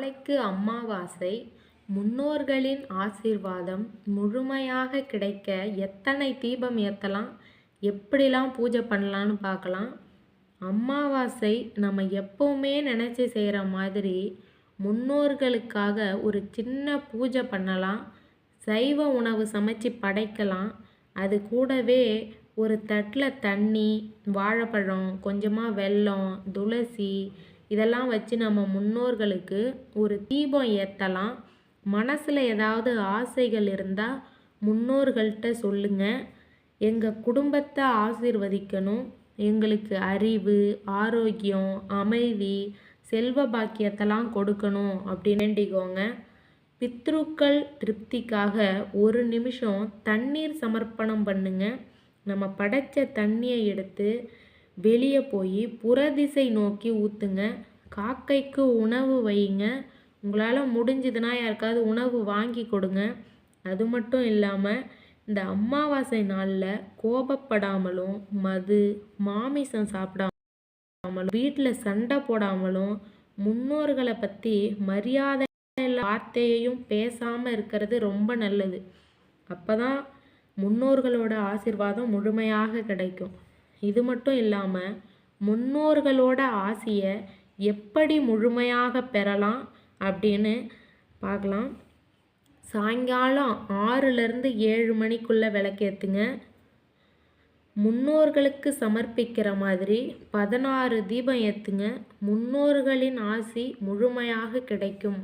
நாளைக்கு அமாவாசை. முன்னோர்களின் ஆசீர்வாதம் முழுமையாக கிடைக்க எத்தனை தீபம் ஏற்றலாம், எப்படிலாம் பூஜை பண்ணலான்னு பார்க்கலாம். அமாவாசை நம்ம எப்பவுமே நினச்சி செய்கிற மாதிரி முன்னோர்களுக்காக ஒரு சின்ன பூஜை பண்ணலாம். சைவ உணவு சமைச்சு படைக்கலாம். அது கூடவே ஒரு தட்டில் தண்ணி, வாழைப்பழம், கொஞ்சமாக வெல்லம், துளசி இதெல்லாம் வச்சு நம்ம முன்னோர்களுக்கு ஒரு தீபம் ஏற்றலாம். மனசில் ஏதாவது ஆசைகள் இருந்தால் முன்னோர்கள்ட்ட சொல்லுங்கள். எங்கள் குடும்பத்தை ஆசீர்வதிக்கணும், எங்களுக்கு அறிவு, ஆரோக்கியம், அமைதி, செல்வ பாக்கியத்தெல்லாம் கொடுக்கணும் அப்படின்னு வேண்டிக்கோங்க. பித்ருக்கள் திருப்திக்காக ஒரு நிமிஷம் தண்ணீர் சமர்ப்பணம் பண்ணுங்க. நம்ம படைச்ச தண்ணியை எடுத்து வெளியே போய் புறதிசை நோக்கி ஊற்றுங்க. காக்கைக்கு உணவு வைங்க. உங்களால் முடிஞ்சதுன்னா யாருக்காவது உணவு வாங்கி கொடுங்க. அது மட்டும் இல்லாமல் இந்த அமாவாசை நாளில் கோபப்படாமலும், மது, மாமிசம் சாப்பிடாமலும், வீட்டில் சண்டை போடாமலும், முன்னோர்களை பற்றி மரியாதை வார்த்தையையும் பேசாமல் இருக்கிறது ரொம்ப நல்லது. அப்போ தான் முன்னோர்களோட ஆசீர்வாதம் முழுமையாக கிடைக்கும். இது மட்டும் இல்லாமல் முன்னோர்களோட ஆசையை எப்படி முழுமையாக பெறலாம் அப்படின்னு பார்க்கலாம். சாயங்காலம் 6லேருந்து 7 மணிக்குள்ளே விளக்கேற்றுங்க. முன்னோர்களுக்கு சமர்ப்பிக்கிற மாதிரி 16 தீபம் ஏற்றுங்க. முன்னோர்களின் ஆசி முழுமையாக கிடைக்கும்.